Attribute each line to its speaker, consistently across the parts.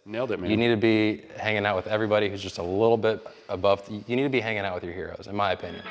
Speaker 1: Nailed it, man.
Speaker 2: You need to be hanging out with everybody who's just a little bit above. You need to be hanging out with your heroes, in my opinion.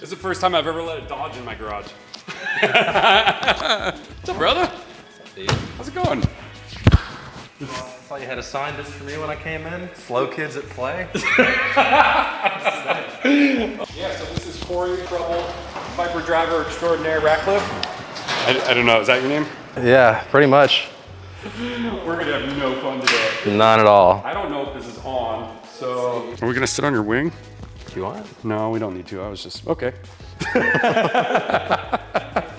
Speaker 1: This is the first time I've ever let a Dodge in my garage. What's up, brother?
Speaker 2: What's up,
Speaker 1: How's it going?
Speaker 2: I saw you had a sign just for me when I came in. Slow kids at play.
Speaker 1: Yeah, so this is Corey Trouble, Viper driver extraordinaire, Ratcliffe. I don't know, is that your name?
Speaker 2: Yeah, pretty much.
Speaker 1: We're gonna have no fun today.
Speaker 2: None at all.
Speaker 1: I don't know if this is on, so. Are we gonna sit on your wing?
Speaker 2: Do you want?
Speaker 1: No, we don't need to. I was just, okay.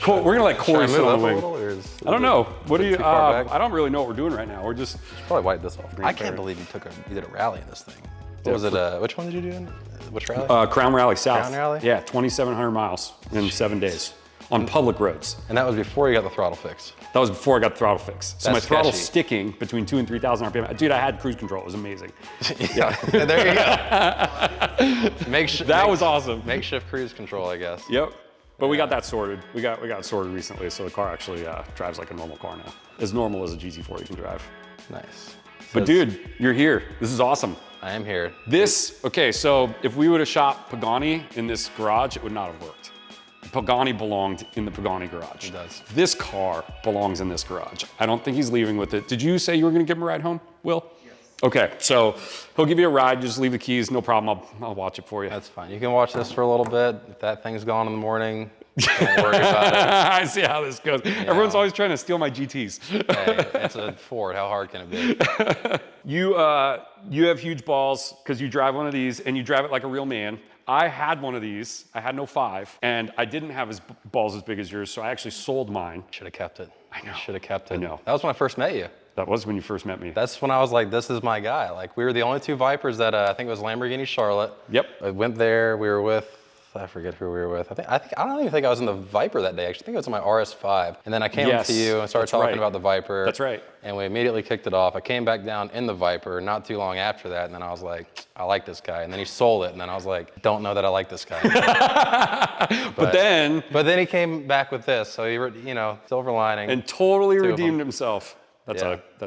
Speaker 1: Cool. We're gonna let Corey sit on the wing. I don't know. What do you, I don't really know what we're doing right now. We're just.
Speaker 2: Probably wipe this off. I can't believe you did a rally in this thing. What was it, which one did you do? Which rally?
Speaker 1: Crown Rally South.
Speaker 2: Crown Rally?
Speaker 1: Yeah, 2,700 miles in 7 days on public roads.
Speaker 2: And that was before you got the throttle fixed.
Speaker 1: That was before I got the throttle fixed. So
Speaker 2: That's
Speaker 1: my throttle's
Speaker 2: sketchy.
Speaker 1: sticking between 2,000 and 3,000 RPM. Dude, I had cruise control. It was amazing.
Speaker 2: Yeah. There you go.
Speaker 1: That was awesome.
Speaker 2: Makeshift cruise control, I guess.
Speaker 1: Yep. But we got that sorted. We got it sorted recently, so the car actually drives like a normal car now. As normal as a GT4 you can drive.
Speaker 2: Nice.
Speaker 1: But dude, you're here. This is awesome.
Speaker 2: I am here.
Speaker 1: Okay, so if we would have shot Pagani in this garage, it would not have worked. Pagani belonged in the Pagani garage.
Speaker 2: It does.
Speaker 1: This car belongs in this garage. I don't think he's leaving with it. Did you say you were gonna give him a ride home, Will? Yes. Okay, so he'll give you a ride, just leave the keys, no problem, I'll watch it for you.
Speaker 2: That's fine. You can watch this for a little bit. If that thing's gone in the morning, don't worry about it.
Speaker 1: I see how this goes. Everyone's always trying to steal my GTs.
Speaker 2: Hey, it's a Ford, how hard can it be?
Speaker 1: You have huge balls because you drive one of these and you drive it like a real man. I had one of these, I had an 05, and I didn't have balls as big as yours, so I actually sold mine.
Speaker 2: Should have kept it.
Speaker 1: I know.
Speaker 2: Should have kept it.
Speaker 1: I know.
Speaker 2: That was when I first met you.
Speaker 1: That was when you first met me.
Speaker 2: That's when I was like, this is my guy. Like, we were the only two Vipers that, I think it was Lamborghini Charlotte.
Speaker 1: Yep.
Speaker 2: I went there, we were with, I forget who we were with. I don't even think I was in the Viper that day. Actually, I think it was in my RS5. And then I came up to you and started talking about the Viper.
Speaker 1: That's right.
Speaker 2: And we immediately kicked it off. I came back down in the Viper not too long after that. And then I was like, I like this guy. And then he sold it. And then I was like, don't know that I like this guy. But then he came back with this. So he, silver lining.
Speaker 1: And totally redeemed himself. That's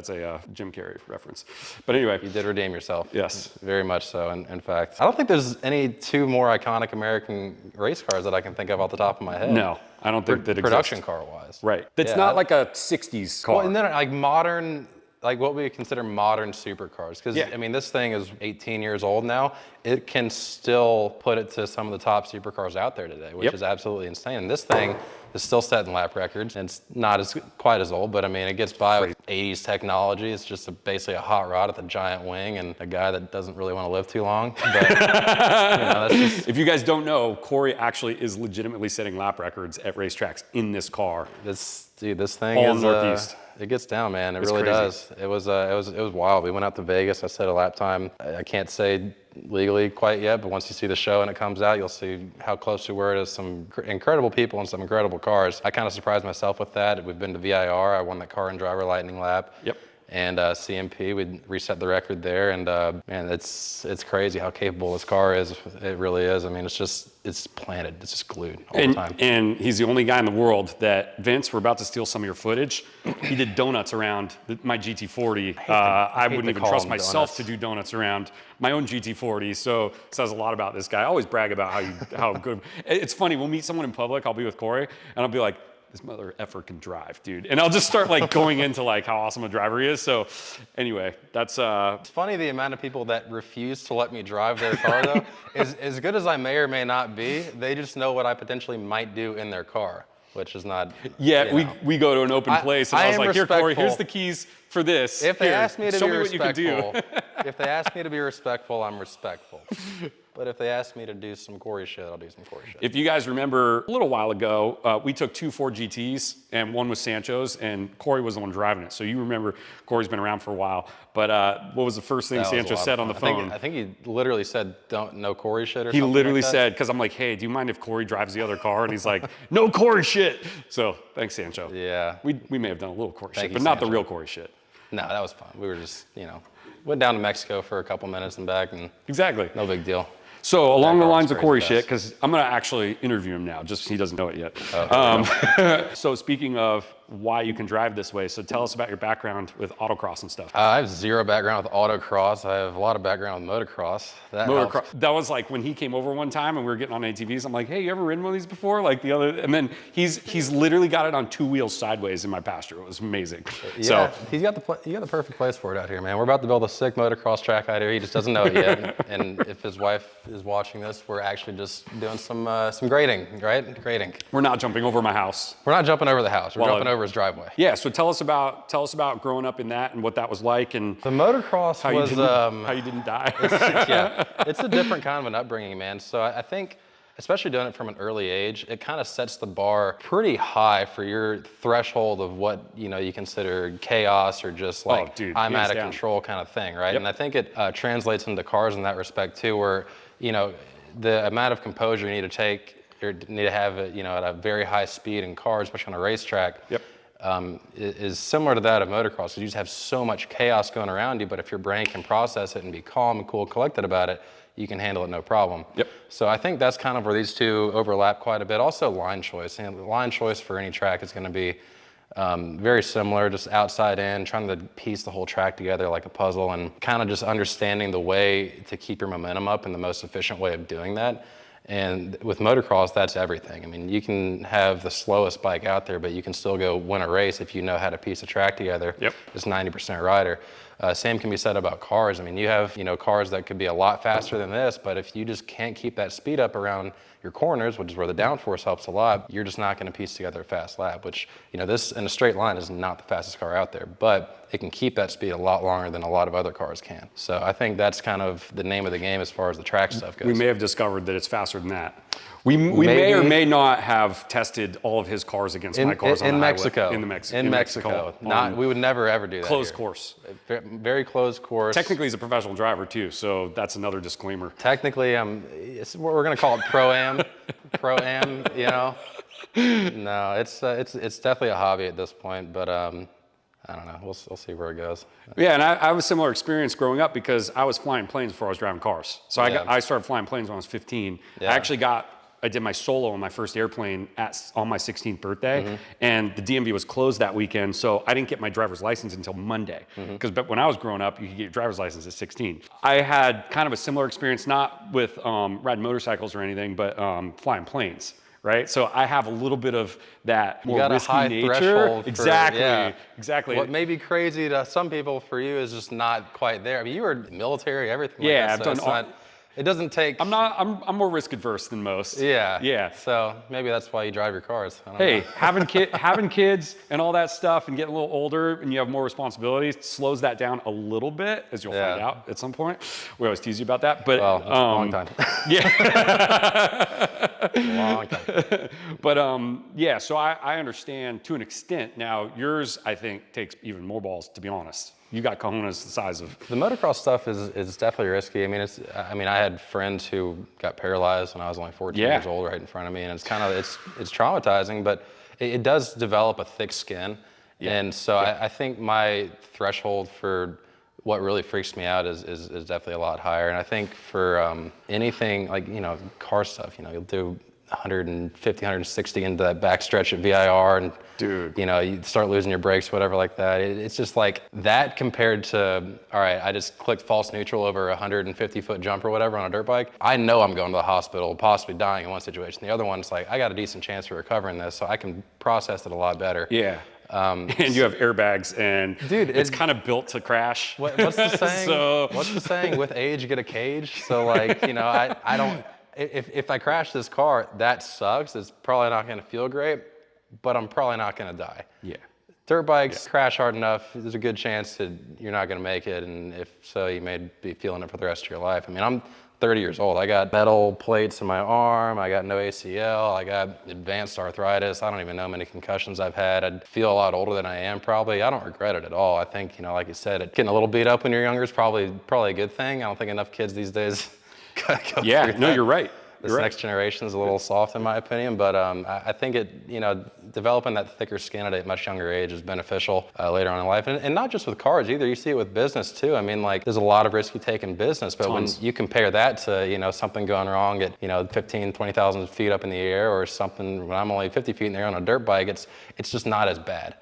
Speaker 1: a Jim Carrey reference. But anyway.
Speaker 2: You did redeem yourself.
Speaker 1: Yes.
Speaker 2: Very much so, in fact. I don't think there's any two more iconic American race cars that I can think of off the top of my head.
Speaker 1: No, I don't think that exists.
Speaker 2: Production car-wise.
Speaker 1: Right. That's not like a 60s car.
Speaker 2: Well, and then like modern, like what we consider modern supercars. Because, I mean, this thing is 18 years old now. It can still put it to some of the top supercars out there today, which is absolutely insane. And this thing is still setting lap records. And it's not quite as old, but I mean, it gets by with 80s technology. It's just basically a hot rod with a giant wing and a guy that doesn't really want to live too long. But, that's just...
Speaker 1: If you guys don't know, Corey actually is legitimately setting lap records at racetracks in this car.
Speaker 2: This thing
Speaker 1: all
Speaker 2: is
Speaker 1: Northeast.
Speaker 2: It gets down, man. It
Speaker 1: It's
Speaker 2: really
Speaker 1: crazy.
Speaker 2: does. It was wild. We went out to Vegas. I set a lap time. I can't say legally quite yet, but once you see the show and it comes out, you'll see how close we were to some incredible people and some incredible cars. I kind of surprised myself with that. We've been to VIR. I won the car and driver lightning lap.
Speaker 1: Yep.
Speaker 2: And CMP, we reset the record there. And man, it's crazy how capable this car is. It really is. I mean, it's planted. It's just glued all the time.
Speaker 1: And he's the only guy in the world that, Vince, we're about to steal some of your footage. He did donuts around my GT40. I wouldn't even trust myself to do donuts around my own GT40. So it says a lot about this guy. I always brag about how good. It's funny, we'll meet someone in public. I'll be with Corey and I'll be like, this mother effer can drive, dude. And I'll just start like going into like how awesome a driver he is. So anyway, that's
Speaker 2: It's funny the amount of people that refuse to let me drive their car though. As good as I may or may not be, they just know what I potentially might do in their car, which is not.
Speaker 1: Yeah, we go to an open place and I was like, here, Corey, here's the keys for this.
Speaker 2: If they ask me to be respectful,
Speaker 1: if
Speaker 2: they ask me to be respectful, I'm respectful. But if they ask me to do some Corey shit, I'll do some Corey shit.
Speaker 1: If you guys remember, a little while ago, we took 2 Ford GTs, and one was Sancho's, and Corey was the one driving it. So you remember Corey's been around for a while. But what was the first thing Sancho said on the phone?
Speaker 2: I think he literally said, no Corey shit or something.
Speaker 1: He literally
Speaker 2: like that.
Speaker 1: said, because I'm like, hey, do you mind if Corey drives the other car? And he's like, no Corey shit. So thanks, Sancho.
Speaker 2: Yeah.
Speaker 1: We may have done a little Corey shit,
Speaker 2: you,
Speaker 1: but not
Speaker 2: Sancho.
Speaker 1: the real Corey shit.
Speaker 2: No, that was fun. We were just, went down to Mexico for a couple minutes and back, and
Speaker 1: exactly.
Speaker 2: no big deal.
Speaker 1: So along the lines of Corey shit, because I'm going to actually interview him now, just he doesn't know it yet. So speaking of why you can drive this way, so tell us about your background with autocross and stuff.
Speaker 2: I have zero background with autocross. I have a lot of background with motocross.
Speaker 1: That was like when he came over one time and we were getting on ATVs. I'm like, hey, you ever ridden one of these before? Like the other, and then he's literally got it on 2 wheels sideways in my pasture. It was amazing.
Speaker 2: Yeah,
Speaker 1: so
Speaker 2: you got the perfect place for it out here, man. We're about to build a sick motocross track out here. He just doesn't know it yet. And if his wife is watching this, we're actually just doing some grading, right? Grading.
Speaker 1: We're not jumping over my house.
Speaker 2: We're not jumping over the house. We're jumping over his driveway.
Speaker 1: Yeah. So tell us about growing up in that and what that was like, and
Speaker 2: the motocross
Speaker 1: how you didn't die.
Speaker 2: It's a different kind of an upbringing, man. So I think, especially doing it from an early age, it kind of sets the bar pretty high for your threshold of what you consider chaos or just like I'm out of control kind of thing, right? Yep. And I think it translates into cars in that respect too, where the amount of composure you need to take or need to have at a very high speed in cars, especially on a racetrack.
Speaker 1: Yep.
Speaker 2: Is similar to that of motocross. You just have so much chaos going around you, but if your brain can process it and be calm and cool and collected about it, you can handle it no problem.
Speaker 1: Yep.
Speaker 2: So I think that's kind of where these two overlap quite a bit. Also line choice. And line choice for any track is going to be very similar, just outside in, trying to piece the whole track together like a puzzle and kind of just understanding the way to keep your momentum up and the most efficient way of doing that. And with motocross, that's everything. I mean, you can have the slowest bike out there, but you can still go win a race if you know how to piece a track together.
Speaker 1: Yep.
Speaker 2: It's 90% rider. Same can be said about cars. I mean, you have cars that could be a lot faster than this, but if you just can't keep that speed up around your corners, which is where the downforce helps a lot, you're just not going to piece together a fast lap, which, this in a straight line is not the fastest car out there, but it can keep that speed a lot longer than a lot of other cars can. So I think that's kind of the name of the game as far as the track stuff goes.
Speaker 1: We may have discovered that it's faster than that. We may or may not have tested all of his cars against my cars on the
Speaker 2: Mexico.
Speaker 1: highway. In Mexico.
Speaker 2: We would never ever do that.
Speaker 1: Closed course.
Speaker 2: Very closed course.
Speaker 1: Technically, he's a professional driver too, so that's another disclaimer.
Speaker 2: Technically, we're going to call it pro-am. Pro-am, No, it's definitely a hobby at this point, but I don't know. We'll see where it goes.
Speaker 1: Yeah, and I have a similar experience growing up because I was flying planes before I was driving cars. So I started flying planes when I was 15. Yeah. I did my solo on my first airplane on my 16th birthday, and the DMV was closed that weekend, so I didn't get my driver's license until Monday. Because when I was growing up, you could get your driver's license at 16. I had kind of a similar experience, not with riding motorcycles or anything, but flying planes. Right, so I have a little bit of that more risky nature. Exactly.
Speaker 2: What may be crazy to some people, for you, is just not quite there. I mean, you were military, everything.
Speaker 1: Yeah,
Speaker 2: like that,
Speaker 1: I've done.
Speaker 2: It doesn't take.
Speaker 1: I'm more risk adverse than most.
Speaker 2: Yeah. So maybe that's why you drive your cars. I don't know.
Speaker 1: having kids and all that stuff and getting a little older and you have more responsibilities slows that down a little bit, as you'll find out at some point. We always tease you about that, but
Speaker 2: that's a long time.
Speaker 1: Long time. But so I understand to an extent. Now yours, I think, takes even more balls, to be honest. You got cojones the size of.
Speaker 2: The motocross stuff is definitely risky. I mean, I had friends who got paralyzed when I was only 14 years old, right in front of me, and it's traumatizing, but it does develop a thick skin. Yeah. And so I think my threshold for what really freaks me out is definitely a lot higher. And I think for anything like car stuff, you'll do 150, 160 into that backstretch at VIR, and you start losing your brakes, whatever like that. It's just like that compared to, all right, I just clicked false neutral over a 150-foot jump or whatever on a dirt bike. I know I'm going to the hospital, possibly dying in one situation. The other one's like, I got a decent chance for recovering this, so I can process it a lot better.
Speaker 1: Yeah. And you have airbags, and it's kind of built to crash.
Speaker 2: What's the saying? What's the saying? With age, you get a cage. So like, I don't. If I crash this car, that sucks. It's probably not going to feel great, but I'm probably not going to die.
Speaker 1: Yeah.
Speaker 2: Dirt bikes crash hard enough, there's a good chance that you're not going to make it, and if so, you may be feeling it for the rest of your life. I mean, I'm 30 years old. I got metal plates in my arm. I got no ACL. I got advanced arthritis. I don't even know how many concussions I've had. I feel a lot older than I am probably. I don't regret it at all. I think, like you said, getting a little beat up when you're younger is probably a good thing. I don't think enough kids these days go through that.
Speaker 1: No, you're right.
Speaker 2: This next generation is a little soft in my opinion, but I think developing that thicker skin at a much younger age is beneficial later on in life. And not just with cars either, you see it with business too. I mean, like, there's a lot of risk you take in business, but when you compare that to, something going wrong at, 15, 20,000 feet up in the air, or something when I'm only 50 feet in the air on a dirt bike, it's just not as bad.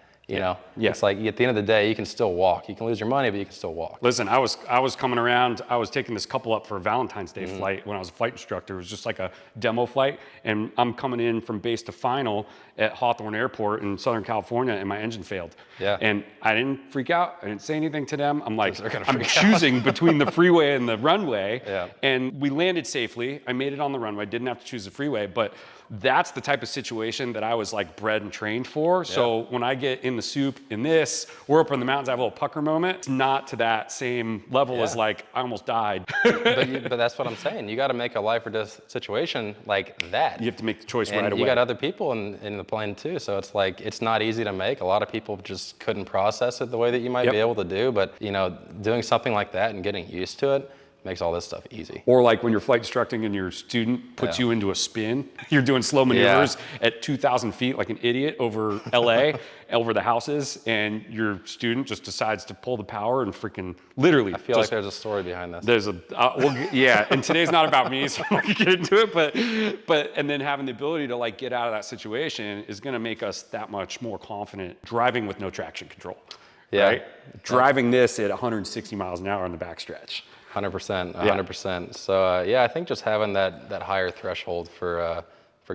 Speaker 2: It's like at the end of the day, you can still walk. You can lose your money, but you can still walk.
Speaker 1: Listen, I was coming around. I was taking this couple up for a Valentine's Day flight when I was a flight instructor. It was just like a demo flight, and I'm coming in from base to final at Hawthorne Airport in Southern California, and my engine failed.
Speaker 2: Yeah.
Speaker 1: And I didn't freak out. I didn't say anything to them. I'm like, I'm choosing between the freeway and the runway.
Speaker 2: Yeah.
Speaker 1: And we landed safely. I made it on the runway. Didn't have to choose the freeway, but that's the type of situation that I was like bred and trained for. So when I get in the soup in this, we're up in the mountains, I have a little pucker moment. It's not to that same level as like, I almost died.
Speaker 2: but that's what I'm saying. You got to make a life or death situation like that.
Speaker 1: You have to make the choice right away.
Speaker 2: And you got other people in the plane too. So it's like, it's not easy to make. A lot of people just couldn't process it the way that you might be able to do. But doing something like that and getting used to it makes all this stuff easy.
Speaker 1: Or like when you're flight instructing and your student puts you into a spin, you're doing slow maneuvers at 2,000 feet like an idiot over LA, over the houses, and your student just decides to pull the power and freaking literally.
Speaker 2: I feel like there's a story behind this.
Speaker 1: There's and today's not about me, so I can get into it, but and then having the ability to like get out of that situation is gonna make us that much more confident driving with no traction control.
Speaker 2: Yeah.
Speaker 1: Right? Driving this at 160 miles an hour on the backstretch.
Speaker 2: 100%, 100%. So I think just having that higher threshold for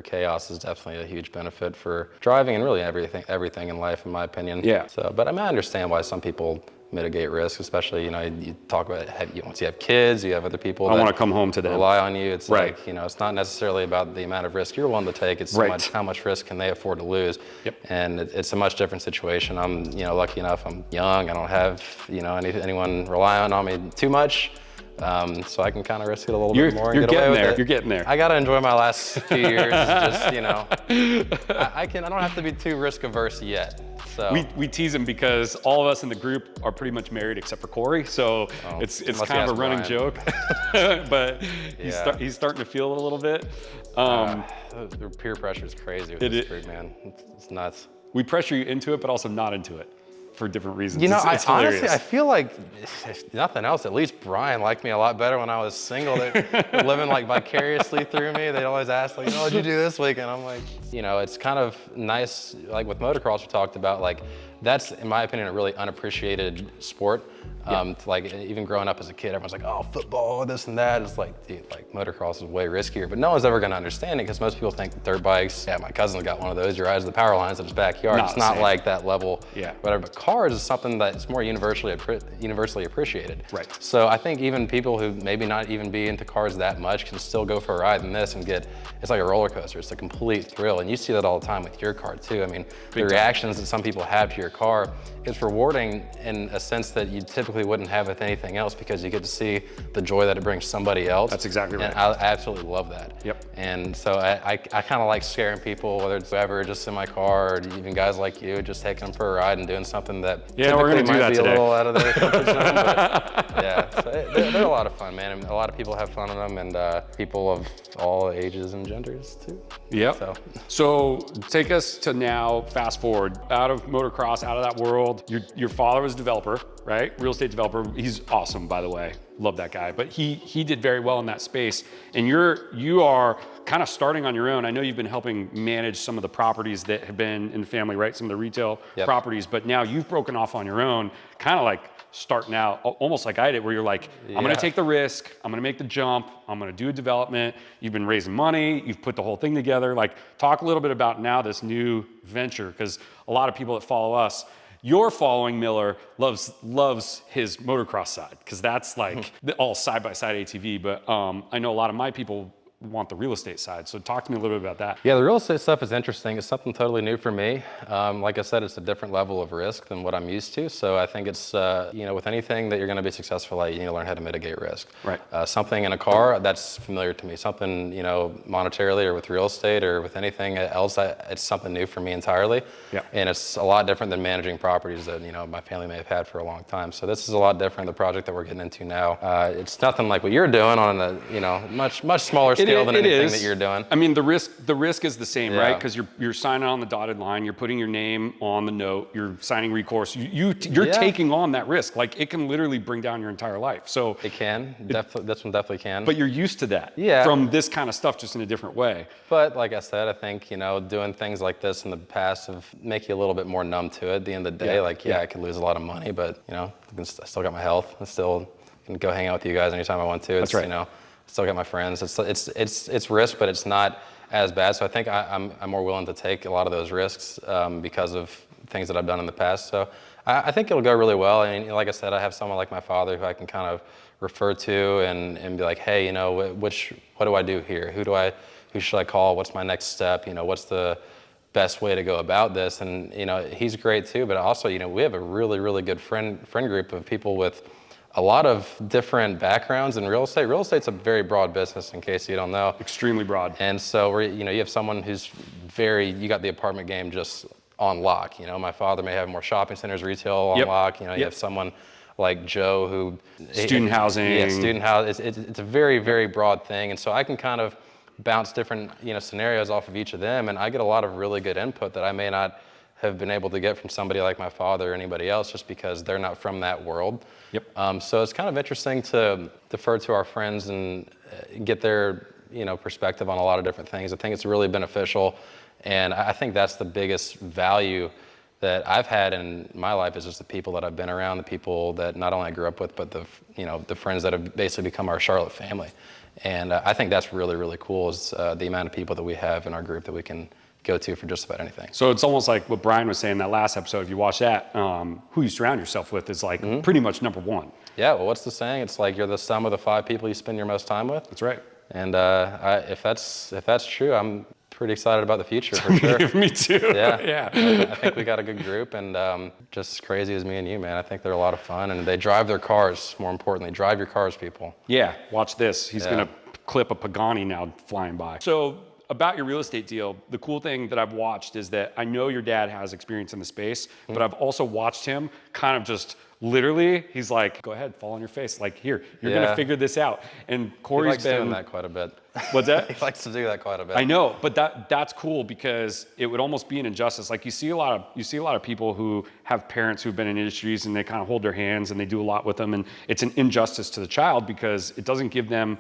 Speaker 2: chaos is definitely a huge benefit for driving and really everything in life, in my opinion.
Speaker 1: Yeah.
Speaker 2: So, but I mean, I understand why some people mitigate risk, especially you talk about once you have kids, you have other people.
Speaker 1: I want to come home to them.
Speaker 2: Rely on you. It's like it's not necessarily about the amount of risk you're willing to take. It's how much risk can they afford to lose.
Speaker 1: Yep.
Speaker 2: And it's a much different situation. I'm lucky enough. I'm young. I don't have anyone relying on me too much. So I can kind of risk it a little bit more and get away with it.
Speaker 1: You're getting there.
Speaker 2: I got to enjoy my last few years. Just, I don't have to be too risk averse yet. So
Speaker 1: we tease him because all of us in the group are pretty much married except for Corey. So it's kind of a running joke, but he's starting to feel it a little bit.
Speaker 2: The peer pressure is crazy with this group, man. It's nuts.
Speaker 1: We pressure you into it, but also not into it. For different reasons.
Speaker 2: It's honestly, I feel like, if nothing else, at least Brian liked me a lot better when I was single. They're living like vicariously through me. They'd always ask, like, what'd you do this weekend? I'm like, it's kind of nice, like with motocross we talked about, like, that's, in my opinion, a really unappreciated sport. Like, even growing up as a kid, everyone's like, oh, football, this and that. It's like, dude, like, motocross is way riskier, but no one's ever gonna understand it because most people think dirt bikes, my cousin's got one of those, you ride to the power lines in his backyard. It's not like that level, whatever. But cars is something that's more universally appreciated.
Speaker 1: Right.
Speaker 2: So I think even people who maybe not even be into cars that much can still go for a ride in this and it's like a roller coaster. It's a complete thrill. And you see that all the time with your car too. I mean, the reactions that some people have to your car, it's rewarding in a sense that you typically wouldn't have with anything else because you get to see the joy that it brings somebody else.
Speaker 1: That's exactly right.
Speaker 2: And I absolutely love that.
Speaker 1: Yep.
Speaker 2: And so I kind of like scaring people, whether it's whoever, just in my car, or even guys like you, just taking them for a ride and doing something that
Speaker 1: we're gonna do that
Speaker 2: be
Speaker 1: today.
Speaker 2: A little out of their comfort zone, but so they're a lot of fun, man. And a lot of people have fun in them, and people of all ages and genders too.
Speaker 1: Yep. So take us to now, fast forward, out of motocross, out of that world. Your father was a developer, right? Real estate developer. He's awesome, by the way. Love that guy. But he did very well in that space. And you are kind of starting on your own. I know you've been helping manage some of the properties that have been in the family, right? Some of the retail properties, but now you've broken off on your own, kind of like starting out, almost like I did, where you're like, I'm gonna take the risk, I'm gonna make the jump, I'm gonna do a development. You've been raising money, you've put the whole thing together. Like, talk a little bit about now this new venture, because a lot of people that follow us, your following Miller loves his motocross side, because that's like all side-by-side ATV. But I know a lot of my people want the real estate side. So talk to me a little bit about that.
Speaker 2: Yeah, the real estate stuff is interesting. It's something totally new for me. Like I said, it's a different level of risk than what I'm used to. So I think it's, with anything that you're going to be successful at, you need to learn how to mitigate risk.
Speaker 1: Right.
Speaker 2: Something in a car, that's familiar to me. Something, monetarily or with real estate or with anything else, it's something new for me entirely.
Speaker 1: Yeah.
Speaker 2: And it's a lot different than managing properties that, my family may have had for a long time. So this is a lot different, the project that we're getting into now. It's nothing like what you're doing on a, much smaller scale than anything that you're doing.
Speaker 1: I mean, the risk is the same, right? Because you're signing on the dotted line, you're putting your name on the note, you're signing recourse. You're taking on that risk. Like, it can literally bring down your entire life. So
Speaker 2: it can. Definitely, this one definitely can.
Speaker 1: But you're used to that.
Speaker 2: Yeah.
Speaker 1: From this kind of stuff, just in a different way.
Speaker 2: But like I said, I think doing things like this in the past have make you a little bit more numb to it. At the end of the day, I could lose a lot of money, but I still got my health. I still can go hang out with you guys anytime I want to.
Speaker 1: That's right.
Speaker 2: Still got my friends. It's risk, but it's not as bad. So I think I'm more willing to take a lot of those risks because of things that I've done in the past. So I think it'll go really well. I mean, like I said, I have someone like my father who I can kind of refer to and be like, hey, what do I do here? Who should I call? What's my next step? What's the best way to go about this? And he's great too. But also, we have a really, really good friend group of people with a lot of different backgrounds in real estate. Real estate's a very broad business, in case you don't know.
Speaker 1: Extremely broad.
Speaker 2: And so, you have someone who's you got the apartment game just on lock. My father may have more shopping centers, retail on lock. You have someone like Joe who...
Speaker 1: Student housing.
Speaker 2: Yeah, student housing. It's a very, very broad thing. And so I can kind of bounce different, scenarios off of each of them, and I get a lot of really good input that I may not have been able to get from somebody like my father or anybody else, just because they're not from that world.
Speaker 1: Yep.
Speaker 2: So it's kind of interesting to defer to our friends and get their perspective on a lot of different things. I think it's really beneficial, and I think that's the biggest value that I've had in my life is just the people that I've been around, the people that not only I grew up with, but the friends that have basically become our Charlotte family. And I think that's really, really cool is the amount of people that we have in our group that we can go to for just about anything.
Speaker 1: So it's almost like what Brian was saying in that last episode. If you watch that, who you surround yourself with is like pretty much number one.
Speaker 2: Yeah, well, what's the saying? It's like you're the sum of the 5 people you spend your most time with.
Speaker 1: That's right.
Speaker 2: And if that's true, I'm pretty excited about the future for sure.
Speaker 1: Me too.
Speaker 2: Yeah. I think we got a good group, and just as crazy as me and you, man. I think they're a lot of fun, and they drive their cars. More importantly, drive your cars, people.
Speaker 1: Yeah. Watch this. He's gonna clip a Pagani now flying by. So about your real estate deal, the cool thing that I've watched is that I know your dad has experience in the space, but I've also watched him kind of just literally, he's like, go ahead, fall on your face. Like, here, you're gonna figure this out. And Corey's
Speaker 2: he likes doing that quite a bit.
Speaker 1: What's that?
Speaker 2: He likes to do that quite a bit.
Speaker 1: I know, but that's cool because it would almost be an injustice. Like you see a lot of people who have parents who've been in industries and they kind of hold their hands and they do a lot with them, and it's an injustice to the child because it doesn't give them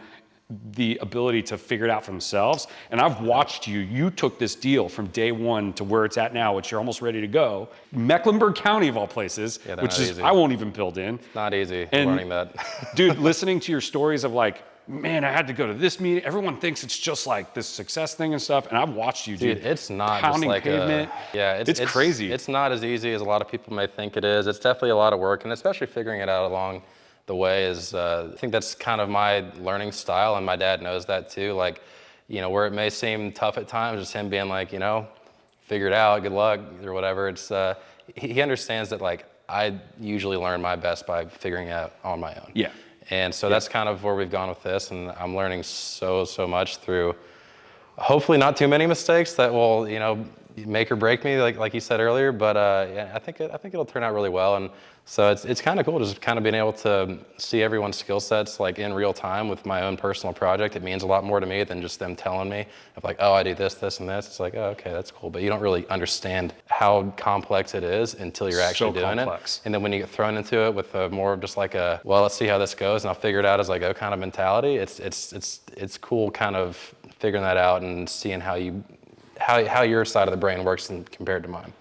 Speaker 1: the ability to figure it out for themselves. And I've watched you took this deal from day one to where it's at now, which you're almost ready to go. Mecklenburg County of all places, which is, easy. I won't even build in.
Speaker 2: Not easy
Speaker 1: and
Speaker 2: learning that.
Speaker 1: Dude, listening to your stories of like, man, I had to go to this meeting. Everyone thinks it's just like this success thing and stuff. And I've watched you, dude.
Speaker 2: It's not
Speaker 1: pounding
Speaker 2: just like
Speaker 1: pavement.
Speaker 2: It's
Speaker 1: crazy.
Speaker 2: It's not as easy as a lot of people may think it is. It's definitely a lot of work, and especially figuring it out along the way is, I think that's kind of my learning style, and my dad knows that too. Like, where it may seem tough at times, just him being like, figure it out, good luck, or whatever. It's, he understands that like, I usually learn my best by figuring it out on my own.
Speaker 1: Yeah.
Speaker 2: And so that's kind of where we've gone with this, and I'm learning so much through, hopefully not too many mistakes that will, make or break me, like you said earlier. But yeah, I think it'll turn out really well. And so it's kind of cool just kind of being able to see everyone's skill sets like in real time with my own personal project. It means a lot more to me than just them telling me of like, oh, I do this, and this. It's like, oh, okay, that's cool. But you don't really understand how complex it is until you're actually doing it. And then when you get thrown into it with a more of just like a, well, let's see how this goes, and I'll figure it out as I go kind of mentality. It's cool kind of figuring that out and seeing how your side of the brain works compared to mine.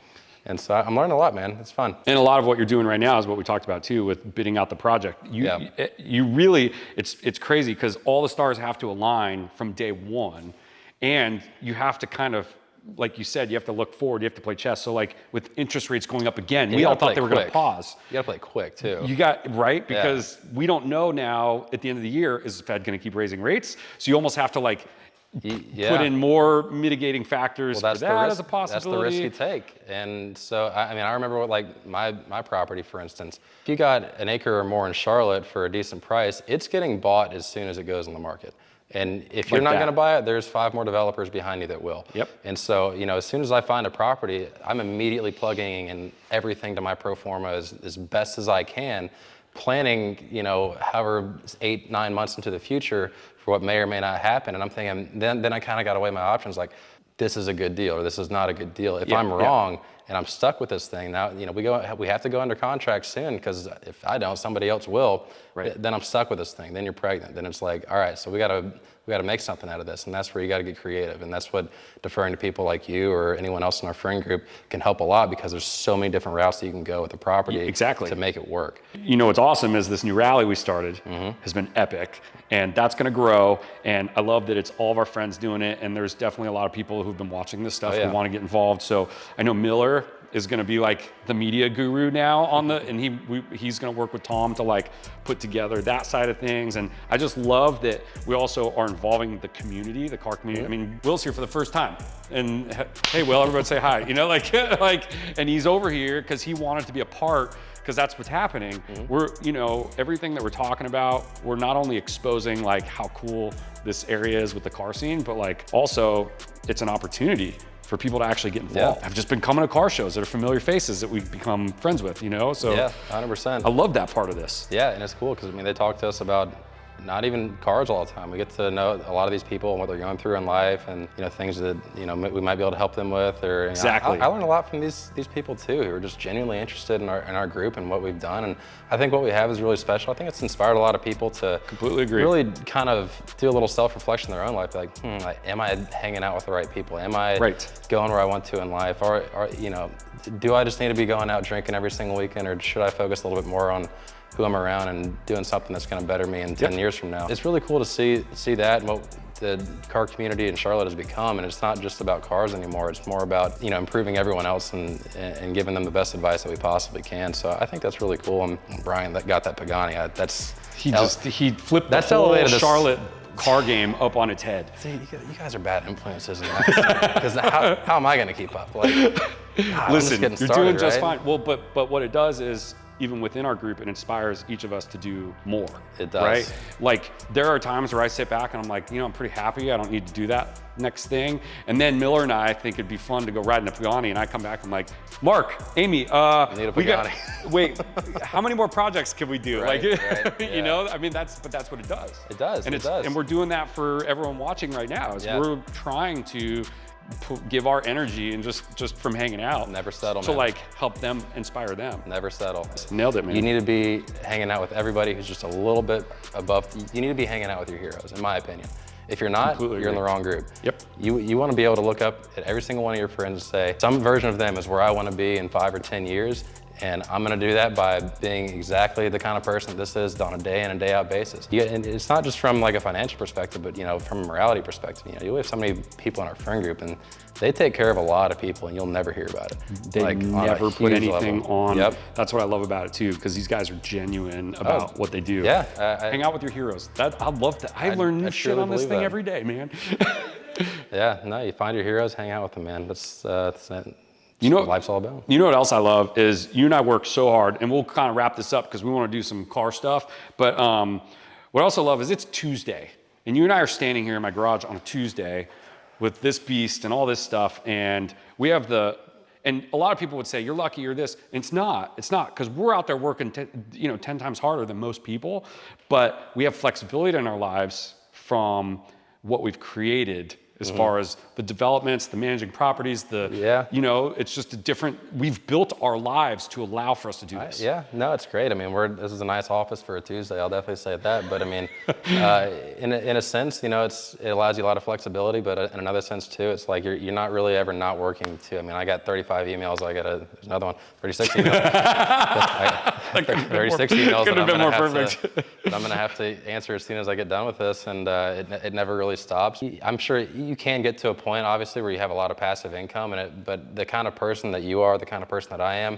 Speaker 2: And so I'm learning a lot, man. It's fun.
Speaker 1: And a lot of what you're doing right now is what we talked about too, with bidding out the project. You really, it's crazy because all the stars have to align from day one, and you have to kind of, like you said, you have to look forward. You have to play chess. So like with interest rates going up again, we all thought they were going to pause.
Speaker 2: You got to play quick too.
Speaker 1: You got right because we don't know now at the end of the year, is the Fed going to keep raising rates? So you almost have to like
Speaker 2: Yeah.
Speaker 1: put in more mitigating factors
Speaker 2: Well,
Speaker 1: for that as a possibility.
Speaker 2: That's the risk you take. And so, I mean, I remember what, like my property, for instance, if you got an acre or more in Charlotte for a decent price, it's getting bought as soon as it goes on the market. And if you're not going to buy it, there's 5 more developers behind you that will.
Speaker 1: Yep.
Speaker 2: And so, you know, as soon as I find a property, I'm immediately plugging in everything to my pro forma as best as I can, planning, you know, however 8, 9 months into the future for what may or may not happen. And I'm thinking, then I kind of got to weigh my options, like, this is a good deal or this is not a good deal. If I'm wrong and I'm stuck with this thing, now, you know, we have to go under contract soon, because if I don't, somebody else will. Right. Then I'm stuck with this thing. Then you're pregnant. Then it's like, all right, so we got to make something out of this, and that's where you got to get creative. And that's what deferring to people like you or anyone else in our friend group can help a lot, because there's so many different routes that you can go with the property to make it work.
Speaker 1: You know what's awesome is this new rally we started has been epic, and that's going to grow. And I love that it's all of our friends doing it, and there's definitely a lot of people who've been watching this stuff who want to get involved. So I know Miller is going to be like the media guru now on the, and he's going to work with Tom to like put together that side of things. And I just love that we also are involving the community, the car community. I mean, Will's here for the first time, and hey, Will, everybody say hi. You know, like, and he's over here because he wanted to be a part, because that's what's happening. We're, you know, everything that we're talking about, we're not only exposing like how cool this area is with the car scene, but like also it's an opportunity for people to actually get involved. I've just been coming to car shows that are familiar faces that we've become friends with, you know? So
Speaker 2: yeah, 100%.
Speaker 1: I love that part of this.
Speaker 2: Yeah, and it's cool because, I mean, they talk to us about not even cars all the time. We get to know a lot of these people and what they're going through in life, and, you know, things that, you know, we might be able to help them with. Or
Speaker 1: exactly.
Speaker 2: I learned a lot from these people too, who are just genuinely interested in our group and what we've done. And I think what we have is really special. I think it's inspired a lot of people to
Speaker 1: completely agree.
Speaker 2: Really kind of do a little self-reflection in their own life. Like, am I hanging out with the right people? Am I going where I want to in life? Or, you know, do I just need to be going out drinking every single weekend, or should I focus a little bit more on who I'm around and doing something that's going to better me in 10 years from now? It's really cool to see that and what the car community in Charlotte has become. And it's not just about cars anymore. It's more about, you know, improving everyone else and giving them the best advice that we possibly can. So I think that's really cool. And Brian that got that Pagani, he flipped the whole Charlotte car game up on its head.
Speaker 1: See,
Speaker 2: you guys are bad influences in that, because how am I going to keep up? Like, God,
Speaker 1: listen, you're doing just fine. Well, but what it does is, even within our group, it inspires each of us to do more.
Speaker 2: It does.
Speaker 1: Right? Like, there are times where I sit back and I'm like, you know, I'm pretty happy. I don't need to do that next thing. And then Miller and I think it'd be fun to go ride in a Pagani, and I come back, I'm like, Mark, Amy,
Speaker 2: need a Pagani.
Speaker 1: Wait, how many more projects can we do?
Speaker 2: Right,
Speaker 1: you know, I mean, that's what it does.
Speaker 2: It does,
Speaker 1: And we're doing that for everyone watching right now. We're trying to give our energy and just from hanging out.
Speaker 2: Never settle,
Speaker 1: to like help them, inspire them.
Speaker 2: Never settle.
Speaker 1: Nailed it, man.
Speaker 2: You need to be hanging out with everybody who's just a little bit above. You need to be hanging out with your heroes, in my opinion. If you're not, you're in the wrong group.
Speaker 1: Yep.
Speaker 2: You want to be able to look up at every single one of your friends and say, some version of them is where I want to be in 5 or 10 years. And I'm going to do that by being exactly the kind of person that this is on a day in and day out basis. And it's not just from like a financial perspective, but, you know, from a morality perspective. You know, we have so many people in our friend group, and they take care of a lot of people, and you'll never hear about it.
Speaker 1: They never put anything on. That's what I love about it too, because these guys are genuine about what they do.
Speaker 2: Yeah.
Speaker 1: Hang out with your heroes. I love that. I learn new shit on this thing every day, man.
Speaker 2: Yeah, no, you find your heroes, hang out with them, man. That's
Speaker 1: you know
Speaker 2: what life's all about.
Speaker 1: You know what else I love is you and I work so hard, and we'll kind of wrap this up because we want to do some car stuff. But what I also love is it's Tuesday, and you and I are standing here in my garage on a Tuesday with this beast and all this stuff, and we have and a lot of people would say, you're lucky you're this. And it's not, because we're out there working 10 times harder than most people, but we have flexibility in our lives from what we've created as far as the developments, the managing properties, you know, it's just we've built our lives to allow for us to do this.
Speaker 2: Yeah, no, it's great. I mean, this is a nice office for a Tuesday, I'll definitely say that. But I mean, in a sense, you know, it allows you a lot of flexibility, but in another sense too, it's like you're not really ever not working too. I mean, I got 35 emails, there's another one, 36 emails. 36 emails that I'm gonna have to answer as soon as I get done with this, and it never really stops. I'm sure you can get to a point, obviously, where you have a lot of passive income, but the kind of person that you are, the kind of person that I am,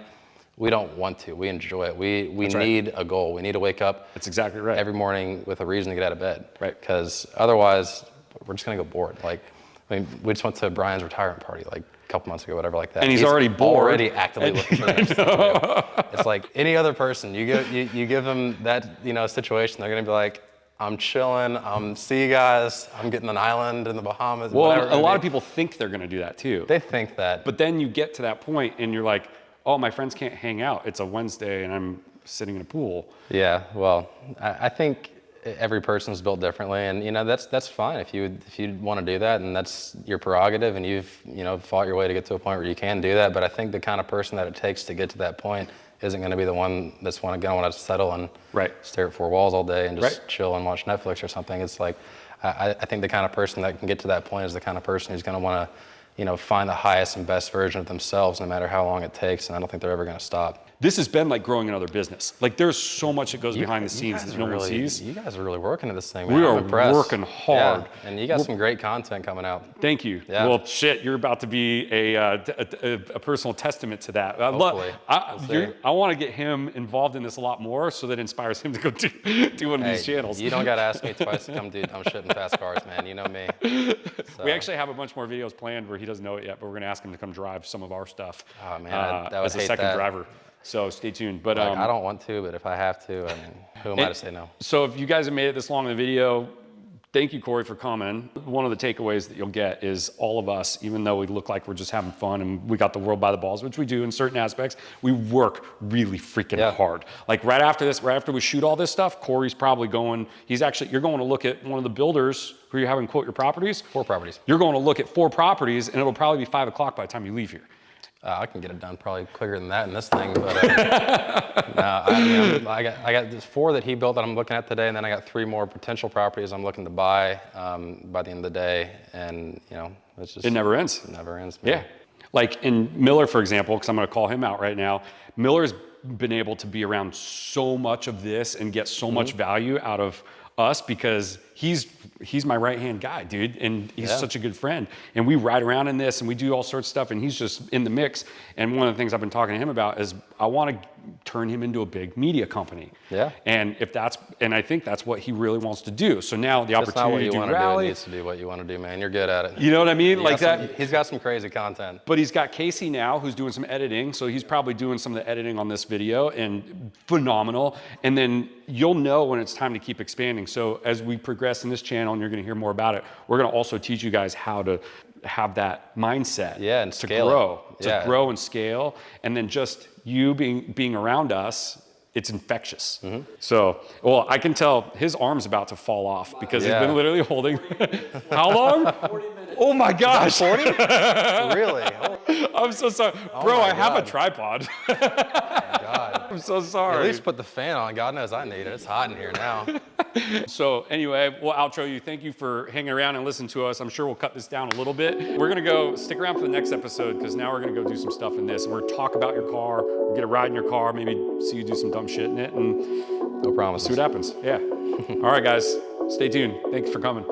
Speaker 2: we don't want to. We enjoy it. We need a goal. We need to wake up.
Speaker 1: That's exactly right.
Speaker 2: Every morning with a reason to get out of bed.
Speaker 1: Right.
Speaker 2: Because otherwise, we're just gonna go board. Like, I mean, we just went to Brian's retirement party like a couple months ago, whatever, like that.
Speaker 1: And he's already bored.
Speaker 2: Already actively looking for the next thing to do. It's like any other person. You give them that, you know, situation, they're gonna be like, I'm chilling. See you guys. I'm getting an island in the Bahamas.
Speaker 1: Well,
Speaker 2: whatever.
Speaker 1: a lot of people think they're going to do that too.
Speaker 2: They think that.
Speaker 1: But then you get to that point and you're like, oh, my friends can't hang out. It's a Wednesday and I'm sitting in a pool.
Speaker 2: Yeah. Well, I think every person's built differently, and you know that's fine if you want to do that, and that's your prerogative, and you've fought your way to get to a point where you can do that. But I think the kind of person that it takes to get to that point isn't going to be the one that's going to want to settle and stare at four walls all day and just chill and watch Netflix or something. It's like, I think the kind of person that can get to that point is the kind of person who's going to want to, find the highest and best version of themselves no matter how long it takes, and I don't think they're ever going to stop.
Speaker 1: This has been like growing another business. Like there's so much that goes behind the scenes that no one sees.
Speaker 2: You guys are really working at this thing, man.
Speaker 1: We are
Speaker 2: I'm impressed.
Speaker 1: working hard.
Speaker 2: Yeah, and you got some great content coming out.
Speaker 1: Thank you. Yeah. Well, shit, you're about to be a personal testament to that.
Speaker 2: Hopefully.
Speaker 1: I want to get him involved in this a lot more so that inspires him to go do one of these channels.
Speaker 2: You don't got to ask me twice to come do dumb shit in fast cars, man. You know me. So.
Speaker 1: We actually have a bunch more videos planned where he doesn't know it yet, but we're going to ask him to come drive some of our stuff.
Speaker 2: Oh, man, I would
Speaker 1: as a second driver. So stay tuned. But
Speaker 2: like, I don't want to, but if I have to, I mean, who am I to say no?
Speaker 1: So if you guys have made it this long in the video, thank you, Corey, for coming. One of the takeaways that you'll get is all of us, even though we look like we're just having fun and we got the world by the balls, which we do in certain aspects, we work really freaking hard. Like right after this, right after we shoot all this stuff, Corey's probably going, you're going to look at one of the builders who you're having quote your properties.
Speaker 2: 4 properties.
Speaker 1: You're going to look at 4 properties and it'll probably be 5 o'clock by the time you leave here.
Speaker 2: I can get it done probably quicker than that in this thing, but I got this 4 that he built that I'm looking at today, and then I got 3 more potential properties I'm looking to buy by the end of the day, and it's just
Speaker 1: it never ends.
Speaker 2: It never ends. Man.
Speaker 1: Yeah, like in Miller, for example, because I'm going to call him out right now. Miller's been able to be around so much of this and get so much value out of us because he's my right-hand guy, dude, and he's such a good friend. And we ride around in this and we do all sorts of stuff, and he's just in the mix. And one of the things I've been talking to him about is I want to turn him into a big media company. Yeah. And I think that's what he really wants to do. So now the opportunity to do rally.
Speaker 2: It needs to be what you want to do, man. You're good at it.
Speaker 1: You know what I mean? Like that.
Speaker 2: He's got some crazy content.
Speaker 1: But he's got Casey now, who's doing some editing. So he's probably doing some of the editing on this video, and phenomenal. And then you'll know when it's time to keep expanding. So as we progress in this channel, and you're going to hear more about it, we're going to also teach you guys how to have that mindset.
Speaker 2: Yeah, and
Speaker 1: to grow and scale. And then just you being around us, it's infectious. So, well, I can tell his arm's about to fall off because he's been literally holding. How long?
Speaker 3: 40 minutes.
Speaker 1: Oh my gosh.
Speaker 2: 40? Really?
Speaker 1: I'm so sorry. Bro, I have a tripod.
Speaker 2: God.
Speaker 1: I'm so sorry.
Speaker 2: At least put the fan on. God knows I need it. It's hot in here now.
Speaker 1: So anyway, we'll outro you. Thank you for hanging around and listening to us. I'm sure we'll cut this down a little bit. We're gonna stick around for the next episode because now we're gonna go do some stuff in this. We're gonna talk about your car, get a ride in your car, maybe see you do some dumb shit in it, and
Speaker 2: no promises.
Speaker 1: See what happens. Yeah. All right, guys, stay tuned. Thanks for coming.